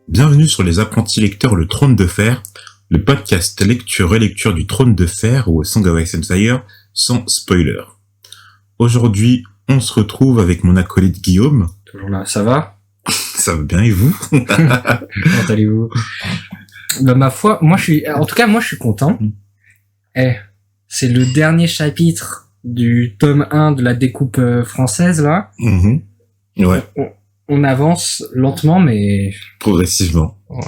Bienvenue sur Les Apprentis Lecteurs, le Trône de Fer, le podcast lecture-relecture du Trône de Fer ou Song of Ice and Fire sans spoiler. Aujourd'hui, on se retrouve avec mon acolyte Guillaume. Toujours là, ça va? Ça va bien et vous? Comment allez-vous? Bah, ma foi, moi je suis content. C'est le dernier chapitre du tome 1 de la découpe française, là. Mm-hmm. Ouais. On avance lentement, mais... Progressivement. Ouais.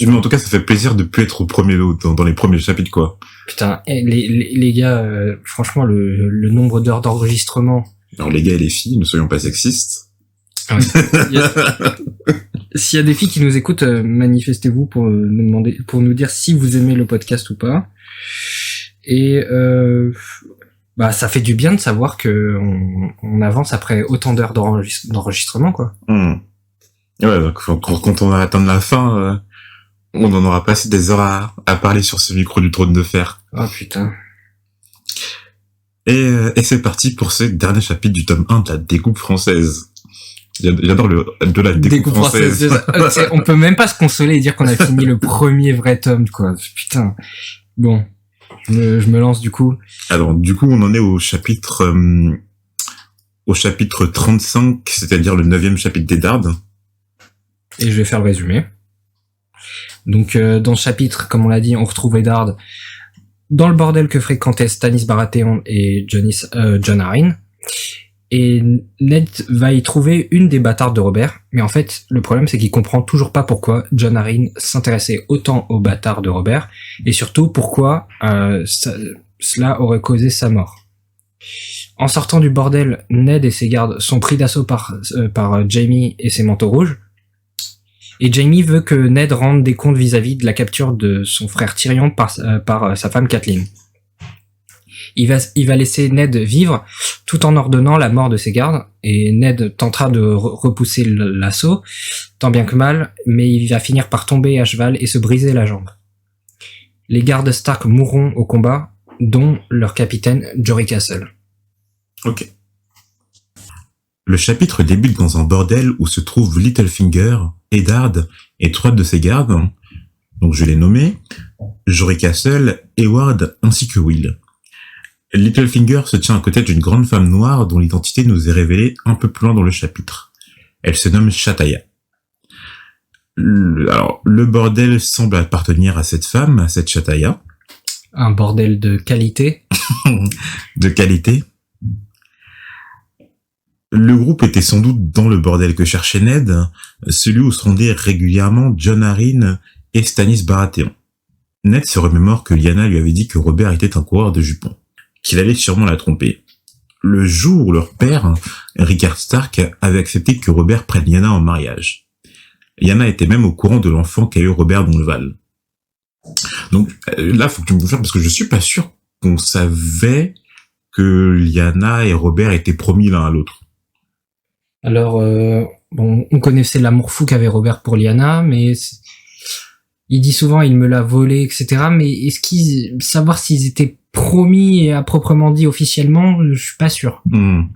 Mais en tout cas, ça fait plaisir de plus être au premier dans les premiers chapitres, quoi. Putain, les gars, franchement, le nombre d'heures d'enregistrement... Alors les gars et les filles, ne soyons pas sexistes. Ouais. S'il y a des filles qui nous écoutent, manifestez-vous pour nous dire si vous aimez le podcast ou pas. Et ça fait du bien de savoir que on avance après autant d'heures d'enregistrement, quoi. Ouais, donc quand on va atteindre la fin, on en aura passé des heures à parler sur ce micro du Trône de Fer. Oh putain. Et c'est parti pour ce dernier chapitre du tome 1 de la découpe française. J'adore de la découpe française. On peut même pas se consoler et dire qu'on a fini le premier vrai tome, quoi. Putain. Bon. Je me lance du coup. Alors, du coup, on en est au chapitre 35, c'est-à-dire le 9e chapitre d'Eddard. Et je vais faire le résumé. Donc, dans ce chapitre, comme on l'a dit, on retrouve Eddard dans le bordel que fréquentaient Stannis Baratheon et Jon Arryn. Et Ned va y trouver une des bâtardes de Robert. Mais en fait, le problème, c'est qu'il comprend toujours pas pourquoi Jon Arryn s'intéressait autant aux bâtards de Robert. Et surtout, pourquoi cela aurait causé sa mort. En sortant du bordel, Ned et ses gardes sont pris d'assaut par Jaime et ses manteaux rouges. Et Jaime veut que Ned rende des comptes vis-à-vis de la capture de son frère Tyrion par sa femme Catelyn. Il va laisser Ned vivre tout en ordonnant la mort de ses gardes, et Ned tentera de repousser l'assaut, tant bien que mal, mais il va finir par tomber à cheval et se briser la jambe. Les gardes Stark mourront au combat, dont leur capitaine Jory Castle. Ok. Le chapitre débute dans un bordel où se trouvent Littlefinger, Eddard et 3 de ses gardes, donc je les nommé, Jory Castle, Eward ainsi que Will. Littlefinger se tient à côté d'une grande femme noire dont l'identité nous est révélée un peu plus loin dans le chapitre. Elle se nomme Shataya. Le bordel semble appartenir à cette femme, à cette Shataya. Un bordel de qualité. De qualité. Le groupe était sans doute dans le bordel que cherchait Ned, celui où se rendaient régulièrement Jon Arryn et Stannis Baratheon. Ned se remémore que Lyanna lui avait dit que Robert était un coureur de jupons, qu'il allait sûrement la tromper. Le jour où leur père, Rickard Stark, avait accepté que Robert prenne Lyanna en mariage. Lyanna était même au courant de l'enfant qu'a eu Robert dans le Val. Donc là, faut que tu me confirmes, parce que je suis pas sûr qu'on savait que Lyanna et Robert étaient promis l'un à l'autre. Alors, on connaissait l'amour fou qu'avait Robert pour Lyanna, mais il dit souvent il me l'a volé, etc. Mais savoir s'ils étaient promis et à proprement dit officiellement, je suis pas sûr. Moi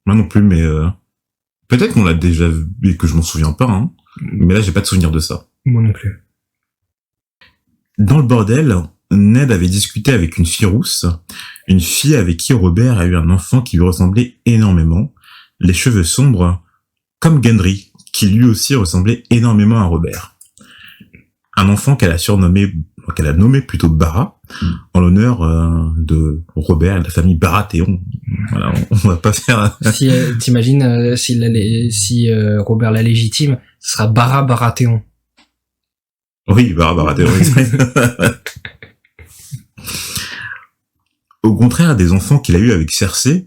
non plus, mais peut-être qu'on l'a déjà vu et que je m'en souviens pas, hein. Mais là j'ai pas de souvenir de ça. Moi non plus. Dans le bordel, Ned avait discuté avec une fille rousse, une fille avec qui Robert a eu un enfant qui lui ressemblait énormément, les cheveux sombres, comme Gendry, qui lui aussi ressemblait énormément à Robert. Un enfant qu'elle a nommé plutôt Bara, en l'honneur de Robert et de la famille Baratheon. Voilà, on va pas faire... T'imagines si Robert la légitime, ce sera Bara Baratheon. Oui, Bara Baratheon. Au contraire des enfants qu'il a eu avec Cersei,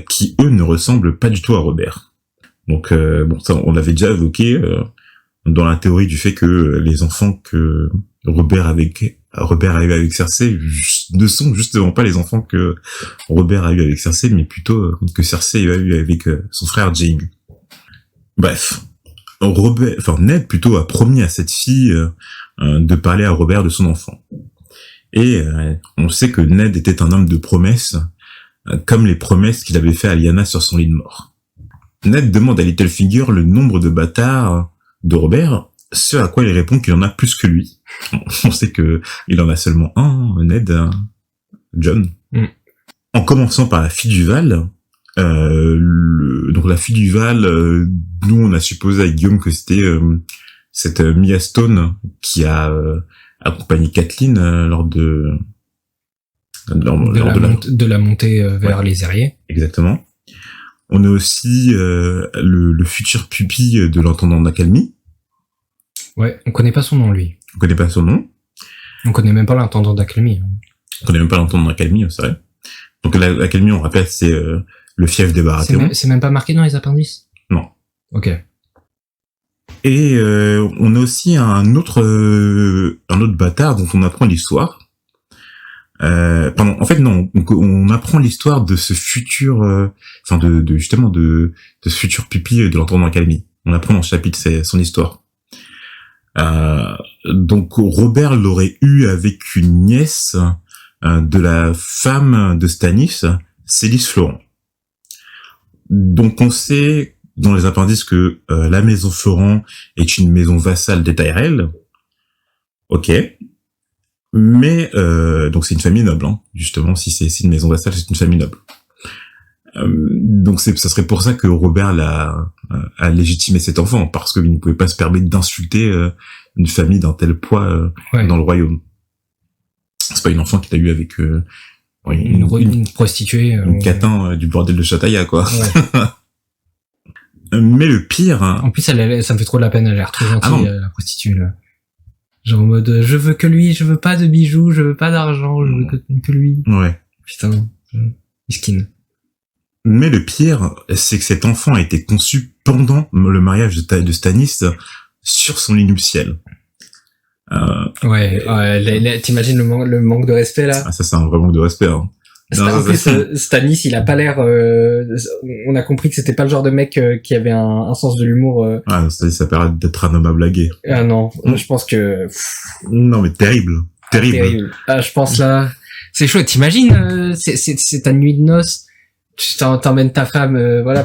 qui eux ne ressemblent pas du tout à Robert. Donc ça on l'avait déjà évoqué dans la théorie du fait que les enfants que Robert a eu avec Cersei ne sont justement pas les enfants que Robert a eu avec Cersei, mais plutôt que Cersei a eu avec son frère Jaime. Bref, Ned plutôt a promis à cette fille de parler à Robert de son enfant. Et on sait que Ned était un homme de promesse, comme les promesses qu'il avait fait à Lyanna sur son lit de mort. Ned demande à Littlefinger le nombre de bâtards de Robert, ce à quoi il répond qu'il en a plus que lui. On sait que il en a seulement un, Ned, John. En commençant par la fille du Val, donc la fille du Val, nous on a supposé à Guillaume que c'était cette Mia Stone qui a accompagné Kathleen lors de la montée vers les Airiers. Exactement. On a aussi le futur pupille de l'intendant d'Accalmie. Ouais, on connaît pas son nom, lui. On connaît pas son nom. On connaît même pas l'intendant d'Accalmie. On connaît même pas l'intendant d'Accalmie, c'est vrai. Donc l'Accalmie, on rappelle, c'est le fief des Baratheon. C'est même pas marqué dans les appendices? Non. Ok. Et on a aussi un autre bâtard dont on apprend l'histoire. En fait, non, on apprend l'histoire de ce futur, justement de ce futur pupille de l'intendant d'Accalmie. On apprend dans le chapitre son histoire. Donc Robert l'aurait eu avec une nièce de la femme de Stannis, Célis Florent. Donc on sait dans les appendices que la maison Florent est une maison vassale des Tyrell. Ok. Mais donc c'est une famille noble, hein. Justement, si c'est une maison vassale, c'est une famille noble. Donc ça serait pour ça que Robert a légitimé cet enfant, parce qu'il ne pouvait pas se permettre d'insulter une famille d'un tel poids dans le royaume. C'est pas une enfant qu'il a eu avec une prostituée, une catin du bordel de Châtailla, quoi. Ouais. Mais le pire, hein... En plus, ça me fait trop de la peine, elle a l'air trop gentille, la prostituée, là. Genre en mode, je veux que lui, je veux pas de bijoux, je veux pas d'argent, je veux que lui. Ouais. Putain, miskin. Mais le pire, c'est que cet enfant a été conçu pendant le mariage de Stannis sur son lit nuptial. T'imagines le manque de respect, là? Ah, ça, c'est un vrai manque de respect, hein. En plus, Stannis, il a pas l'air, on a compris que c'était pas le genre de mec qui avait un sens de l'humour. Ah, ça paraît d'être un homme à blaguer. Ah non, je pense que... Non, mais terrible. Terrible. Ah, je pense là... C'est chaud, t'imagines, c'est ta nuit de noces, tu t'emmènes ta femme,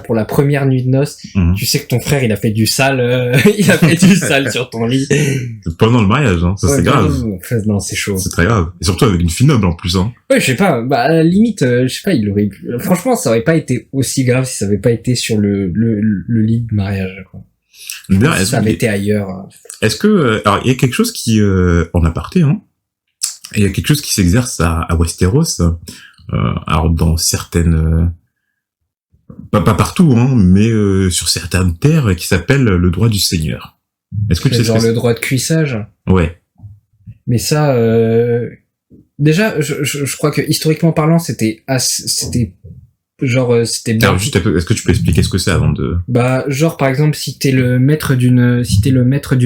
pour la première nuit de noces, tu sais que ton frère, il a fait du sale, sur ton lit. Pendant le mariage, hein, ça, c'est grave. Non, c'est chaud. C'est très grave. Et surtout avec une fille noble, en plus, hein. Ouais, je sais pas, à la limite, il aurait franchement, ça aurait pas été aussi grave si ça avait pas été sur le lit de mariage, quoi. Bien, si ça avait été ailleurs. Est-ce que, alors, il y a quelque chose qui, en aparté, hein, il y a quelque chose qui s'exerce à Westeros, alors dans certaines, pas partout, hein, mais sur certaines terres, qui s'appelle le droit du seigneur. Est-ce que tu sais genre le droit de cuissage? Ouais. Mais ça, déjà, je crois que historiquement parlant, c'était bien. Alors juste, est-ce que tu peux expliquer ce que c'est avant de... Genre par exemple, si t'es le maître d'une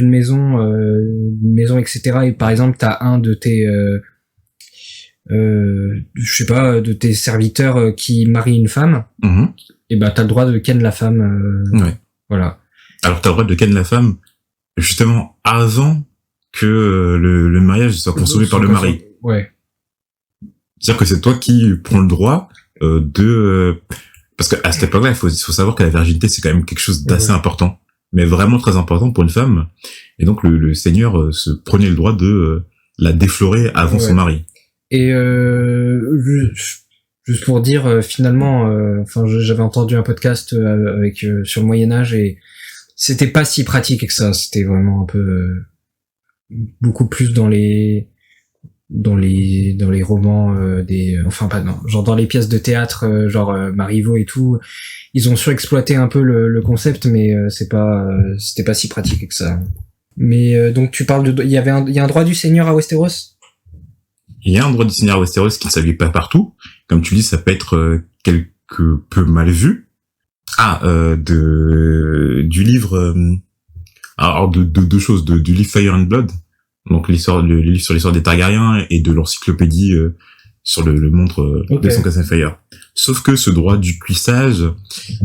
maison, etc. Et par exemple, t'as un de tes, de tes serviteurs qui marie une femme, et t'as le droit de ken la femme. Ouais. Voilà. Alors t'as le droit de ken la femme justement avant que le mariage soit consommé par le mari. Ouais. C'est-à-dire que c'est toi qui prends le droit parce que à cette époque-là, il faut savoir que la virginité c'est quand même quelque chose d'assez important, mais vraiment très important pour une femme. Et donc le seigneur se prenait le droit de la déflorer avant son mari. Et juste pour dire finalement, j'avais entendu un podcast avec sur le Moyen-Âge et c'était pas si pratique que ça. C'était vraiment un peu beaucoup plus dans les romans genre dans les pièces de théâtre Marivaux et tout, ils ont surexploité un peu le concept, mais c'était pas si pratique que ça. Mais donc tu parles il y a un droit du seigneur à Westeros? Il y a un droit du seigneur à Westeros qui ne s'applique pas partout. Comme tu dis, ça peut être quelque peu mal vu. Du livre, alors de deux choses, du livre Fire and Blood, donc le livre sur l'histoire des Targaryens, et de l'encyclopédie sur le monde de Song of Fire. Sauf que ce droit du cuissage,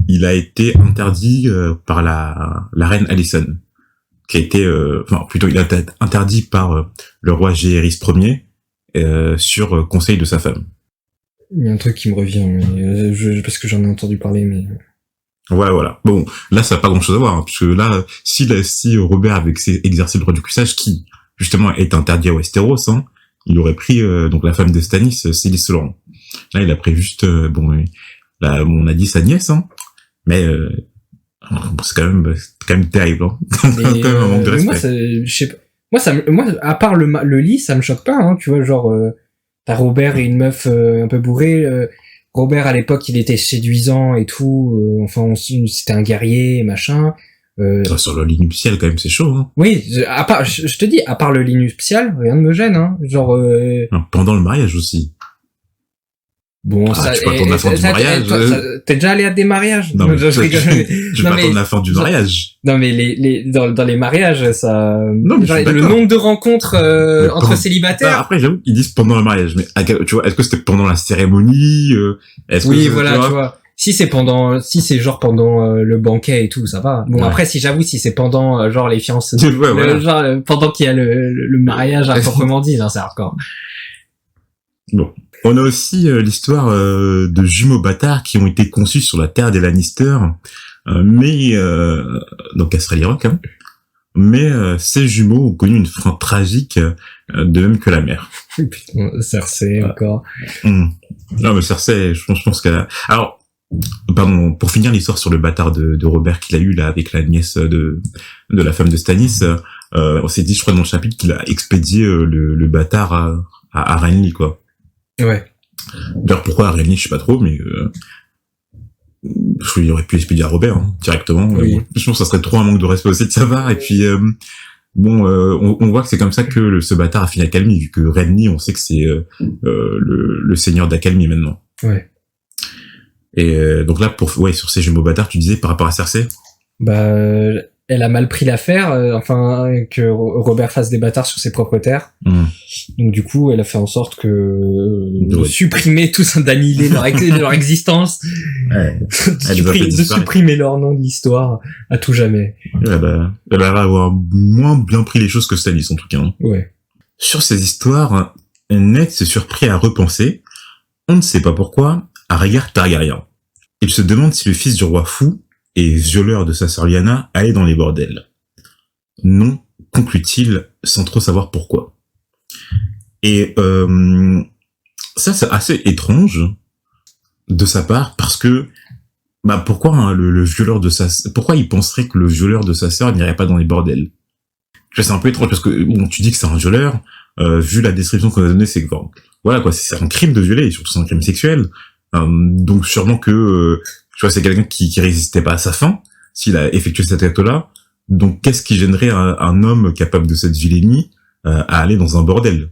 il a été interdit par la reine Alicent, qui a été, il a été interdit par le roi Jaehaerys Ier sur conseil de sa femme. Il y a un truc qui me revient, mais parce que j'en ai entendu parler, mais... Ouais, voilà. Bon, là, ça n'a pas grand-chose à voir, hein, parce que là, si Robert avait exercé le droit du cuissage, qui, justement, est interdit à Westeros, hein, il aurait pris, donc, la femme de Stannis, Célis Laurent. Là, il a pris juste, là, on a dit sa nièce, hein, mais, c'est quand même terrible, hein. Mais, quand même un manque de respect. Moi, je sais pas. Moi, à part le lit, ça me choque pas, hein, tu vois, genre, t'as Robert et une meuf un peu bourrée. Robert, à l'époque, il était séduisant et tout. C'était un guerrier, machin. Sur le lit nuptial, quand même, c'est chaud, hein. Oui, à part, je te dis, à part le lit nuptial, rien ne me gêne, hein. Genre. Non, pendant le mariage aussi. Bon, ça. Tu peux attendre la fin du mariage. T'es déjà allé à des mariages? Non, mais je rigole. Je peux attendre la fin du mariage. Non, mais dans les mariages, ça. Non, mais genre, le nombre de rencontres entre célibataires. Après, j'avoue qu'ils disent pendant le mariage, mais tu vois, est-ce que c'était pendant la cérémonie? Oui, voilà, tu vois. Si c'est genre pendant le banquet et tout, ça va. Bon, ouais. Après, si c'est pendant genre les fiançailles, ouais, voilà. genre pendant qu'il y a le mariage à proprement dit, là, c'est hardcore. Bon. On a aussi l'histoire de jumeaux bâtards qui ont été conçus sur la terre des Lannister, donc à Casterly Rock, hein. Mais ces jumeaux ont connu une fin tragique, de même que la mère. Putain, Cersei encore. Non, mais Cersei, je pense qu'elle a... Alors, pardon, pour finir l'histoire sur le bâtard de Robert qu'il a eu là avec la nièce de la femme de Stannis, on s'est dit, je crois, dans le chapitre qu'il a expédié le bâtard à Renly, quoi. Ouais. D'ailleurs, pourquoi à Renly, je sais pas trop, mais il aurait pu expédier à Robert, hein, directement. Oui. Je pense que ça serait trop un manque de respect aussi de sa part. Et puis, on voit que c'est comme ça que ce bâtard a fini à Calmy, vu que Renly, on sait que c'est le seigneur d'Acalmie maintenant. Ouais. Et donc là, sur ces jumeaux bâtards, tu disais par rapport à Cersei? Bah, elle a mal pris l'affaire, que Robert fasse des bâtards sur ses propres terres. Donc du coup, elle a fait en sorte de supprimer d'annihiler leur existence, de supprimer leur nom de l'histoire à tout jamais. Elle va avoir moins bien pris les choses que Stannis en tout cas. Hein. Ouais. Sur ces histoires, Ned se surprit à repenser, on ne sait pas pourquoi, à Rhaegar Targaryen. Il se demande si le fils du roi fou et violeur de sa sœur Lyanna allait dans les bordels. Non, conclut-il, sans trop savoir pourquoi. Et ça, c'est assez étrange de sa part, parce que pourquoi le violeur de pourquoi il penserait que le violeur de sa sœur n'irait pas dans les bordels? Tu vois, c'est un peu étrange, parce que bon, tu dis que c'est un violeur, vu la description qu'on a donnée, c'est que voilà quoi, c'est un crime de violer, et surtout c'est un crime sexuel. Donc sûrement que tu vois, c'est quelqu'un qui résistait pas à sa faim s'il a effectué cet acte-là. Donc qu'est-ce qui gênerait un homme capable de cette vilainie à aller dans un bordel?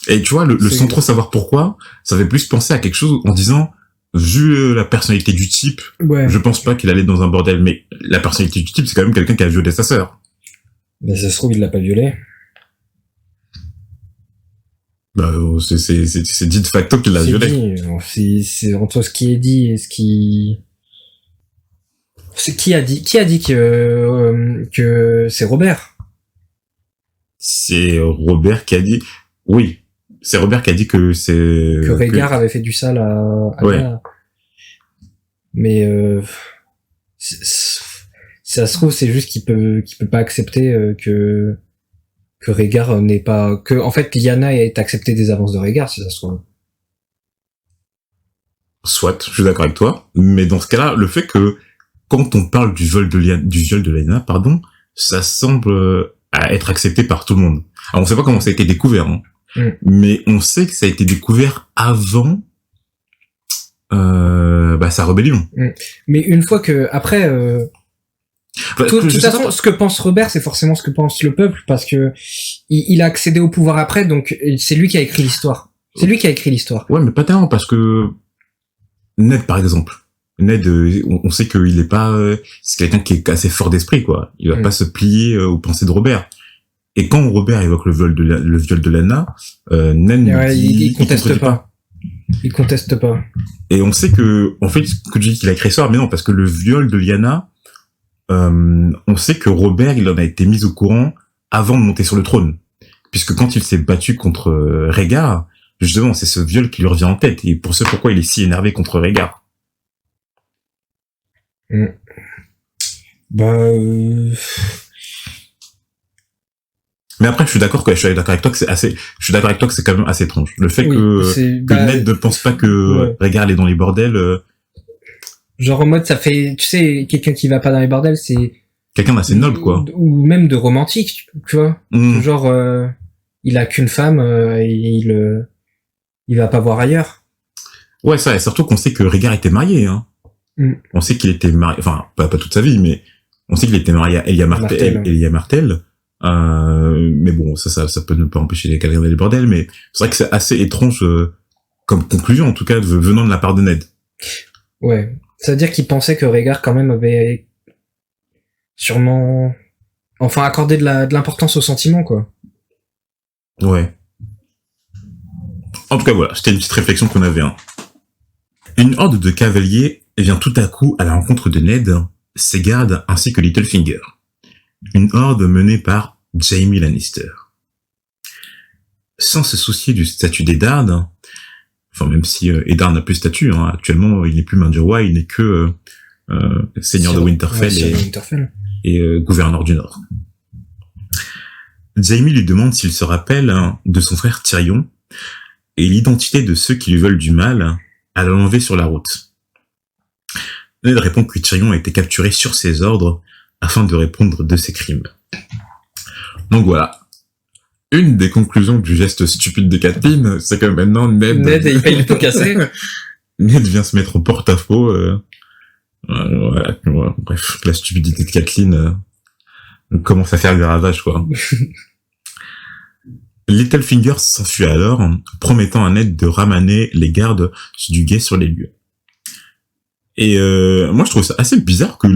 Et tu vois, le sans trop savoir pourquoi, ça fait plus penser à quelque chose en disant, vu la personnalité du type, ouais, je pense pas qu'il allait dans un bordel. Mais la personnalité du type, c'est quand même quelqu'un qui a violé sa sœur. Mais ça se trouve, il l'a pas violé. C'est dit de facto qu'il l'a violé. C'est entre ce qui est dit et ce qui... Qui a dit que c'est Robert? C'est Robert qui a dit... Oui, c'est Robert qui a dit que c'est... Que Rhaegar avait fait du sale à ouais. Lyanna. Mais ça se trouve, c'est juste qu'il peut pas accepter que Rhaegar n'est pas... Que, en fait, Lyanna ait accepté des avances de Rhaegar, si ça se trouve. Soit, je suis d'accord avec toi, mais dans ce cas-là, le fait que, quand on parle du viol de Lyanna, ça semble être accepté par tout le monde. Alors, on sait pas comment ça a été découvert, hein, mais on sait que ça a été découvert avant sa rébellion. Mais une fois que... Après... de toute façon, ce que pense Robert, c'est forcément ce que pense le peuple, parce que il a accédé au pouvoir après, donc c'est lui qui a écrit l'histoire. C'est lui qui a écrit l'histoire. Ouais, mais pas tellement, parce que Ned, par exemple, on sait qu'il est pas, c'est quelqu'un qui est assez fort d'esprit, quoi. Il va pas se plier aux pensées de Robert. Et quand Robert évoque le viol de Lyanna, Ned il conteste pas. Il conteste pas. Et on sait que, en fait, que tu dis qu'il a écrit ça, mais non, parce que le viol de Lyanna, on sait que Robert, il en a été mis au courant avant de monter sur le trône. puisque quand il s'est battu contre Rhaegar, justement, c'est ce viol qui lui revient en tête, et pour ce pourquoi il est si énervé contre Rhaegar. Bah, Mais après, je suis d'accord avec toi que c'est quand même assez étrange. Le fait oui, que Ned ne pense pas que Rhaegar est dans les bordels, genre en mode, ça fait, tu sais, quelqu'un qui va pas dans les bordels, c'est... quelqu'un d'assez noble, quoi. Ou même de romantique, tu vois. Genre, il a qu'une femme, et il va pas voir ailleurs. Ouais, ça, et surtout qu'on sait que Rhaegar était marié, hein. On sait qu'il était marié, enfin, pas toute sa vie, mais on sait qu'il était marié à Elia Martell. Mais bon, ça peut ne pas empêcher les quelqu'un d'aller bordel, mais c'est vrai que c'est assez étrange, comme conclusion, en tout cas, venant de la part de Ned. Ouais. C'est-à-dire qu'il pensait que Rhaegar, quand même, avait sûrement, enfin, accordé de l'importance aux sentiments, quoi. Ouais. En tout cas, voilà, c'était une petite réflexion qu'on avait, hein. Une horde de cavaliers vient tout à coup à la rencontre de Ned, ses gardes ainsi que Littlefinger. Une horde menée par Jaime Lannister. Sans se soucier du statut d'Eddard, enfin même si Eddard n'a plus de statut, hein, actuellement il n'est plus main du roi, il n'est que seigneur de Winterfell et gouverneur du Nord. Jaime lui demande s'il se rappelle de son frère Tyrion et l'identité de ceux qui lui veulent du mal à l'enlever sur la route. Ned répond que Tyrion a été capturé sur ses ordres afin de répondre de ses crimes. Donc voilà. Une des conclusions du geste stupide de Catelyn, c'est que maintenant Ned il paye le pot cassé. Ned vient se mettre au porte-à-faux. Voilà. Bref, la stupidité de Catelyn commence à faire des ravages, quoi. Littlefinger s'enfuit alors, promettant à Ned de ramener les gardes du guet sur les lieux. Et moi, je trouve ça assez bizarre que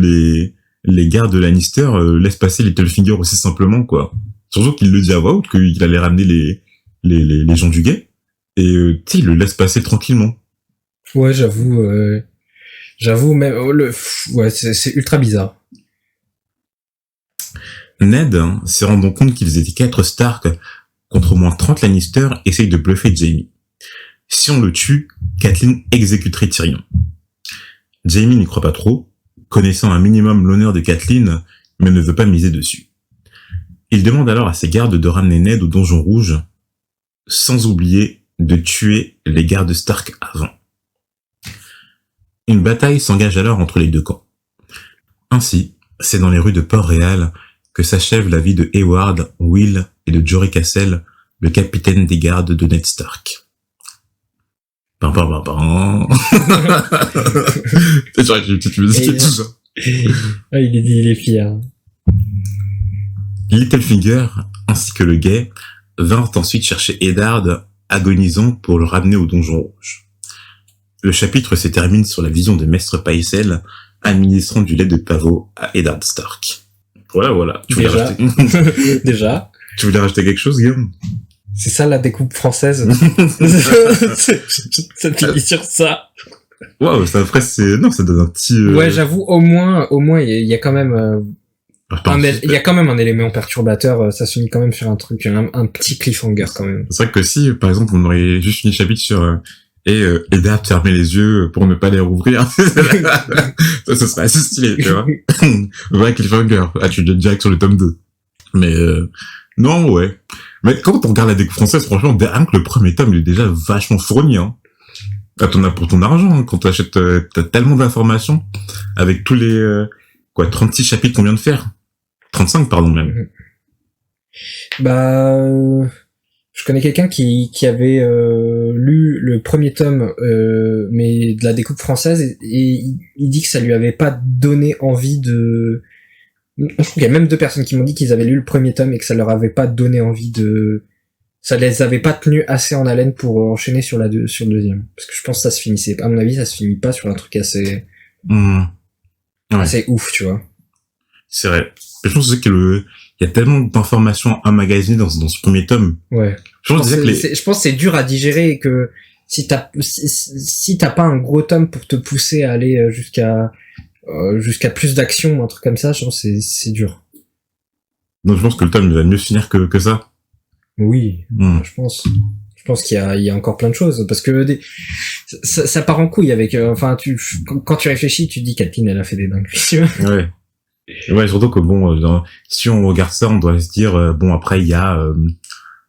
les gardes de Lannister laissent passer Littlefinger aussi simplement, quoi. Surtout qu'il le dit à voix haute qu'il allait ramener les gens du guet. Et tu sais, il le laisse passer tranquillement. Ouais, j'avoue, même ouais, c'est ultra bizarre. Ned, se rendant compte qu'ils étaient 4 Stark contre au moins 30 Lannister, essaye de bluffer Jaime. Si on le tue, Catelyn exécuterait Tyrion. Jaime n'y croit pas trop, connaissant un minimum l'honneur de Catelyn, mais ne veut pas miser dessus. Il demande alors à ses gardes de ramener Ned au Donjon Rouge, sans oublier de tuer les gardes Stark avant. Une bataille s'engage alors entre les deux camps. Ainsi, c'est dans les rues de Port-Réal que s'achève la vie de Hayward, Will et de Jory Cassel, le capitaine des gardes de Ned Stark. C'est vrai que j'ai une petite musique et tout ça. Ah, il est fier. Littlefinger, ainsi que le guet, vinrent ensuite chercher Eddard, agonisant pour le ramener au Donjon Rouge. Le chapitre se termine sur la vision de Maître Pycelle, administrant du lait de pavot à Eddard Stark. Voilà. Tu voulais rajouter... Déjà. Tu voulais rajouter quelque chose, Guillaume? C'est ça la découpe française. Ça finit sur ça. Waouh, ça après ça donne un petit. Ouais, j'avoue, au moins, il y a quand même. Il y a quand même un élément perturbateur. Ça se finit quand même sur un truc, un petit cliffhanger quand même. C'est vrai que si, par exemple, on aurait juste fini le chapitre sur Eddard fermer les yeux pour ne pas les rouvrir, ça serait assez stylé, tu vois. Vrai cliffhanger. Ah, tu le dis direct sur le tome 2. Mais non, ouais. Mais quand on regarde la découpe française, franchement, rien que le premier tome, il est déjà vachement fourni, hein. T'en as pour ton argent, hein. Quand t'achètes, t'as tellement d'informations, avec tous les, 36 chapitres qu'on vient de faire. 35, pardon, même. Bah, je connais quelqu'un qui avait lu le premier tome, mais de la découpe française, et il dit que ça lui avait pas donné envie de... Je trouve qu'il y a même 2 personnes qui m'ont dit qu'ils avaient lu le premier tome et que ça leur avait pas donné envie de... Ça les avait pas tenus assez en haleine pour enchaîner sur le deuxième. Parce que je pense que ça se finissait... À mon avis, ça se finit pas sur un truc assez... Ouais. assez ouf, tu vois. C'est vrai. Je pense aussi il y a tellement d'informations emmagasinées dans ce premier tome. Ouais. Je pense que c'est dur à digérer et que si t'as pas un gros tome pour te pousser à aller jusqu'à plus d'action, un truc comme ça, je pense que c'est dur. Donc je pense que le tome va mieux finir que ça. Oui, Hmm. je pense. Je pense qu'il y a encore plein de choses parce que ça part en couille avec. Enfin, quand tu réfléchis, tu te dis Catelyn, elle a fait des dingueries. Tu vois. Ouais. Ouais, surtout que bon, si on regarde ça, on doit se dire bon après il y a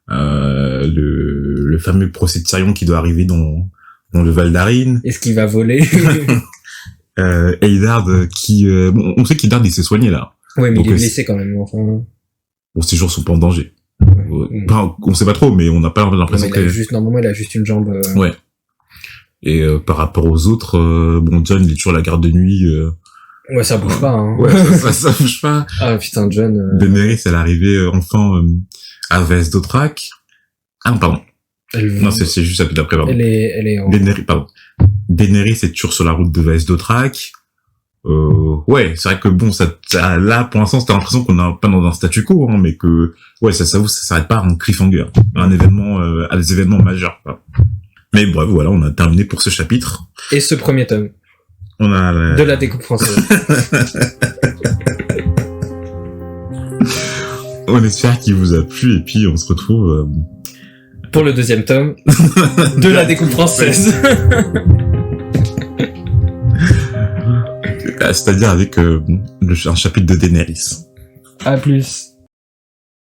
le fameux procès de Tyrion qui doit arriver dans le Val d'Arin. Est-ce qu'il va voler? Eddard qui bon, on sait qu'Eddard il s'est soigné là. Ouais, mais Donc, il est blessé quand même. Enfin. Bon, ces jours sont pas en danger. Ouais. Enfin, on sait pas trop, mais on n'a pas Non, l'impression mais que normalement, il a juste une jambe. ouais. Et par rapport aux autres, bon, John il est toujours à la garde de nuit. Ouais, ça bouge pas. Hein. Ouais, ça bouge pas. Ah putain, John. Daenerys, elle est arrivée enfin à Vez d'Otrak. Ah non, pardon. Non, c'est juste un peu d'après, pardon. Elle est en... Daenerys est toujours sur la route de Vez d'Otrak. Ouais, c'est vrai que bon, ça là, pour l'instant, t'as l'impression qu'on est pas dans un statu quo, hein, mais que, ouais, ça s'arrête pas à un cliffhanger, à des événements majeurs, quoi. Mais bref, voilà, on a terminé pour ce chapitre. Et ce premier tome. On a De la découpe française. On espère qu'il vous a plu, et puis on se retrouve, Pour le deuxième tome. De la découpe française. c'est-à-dire avec un chapitre de Daenerys. À plus.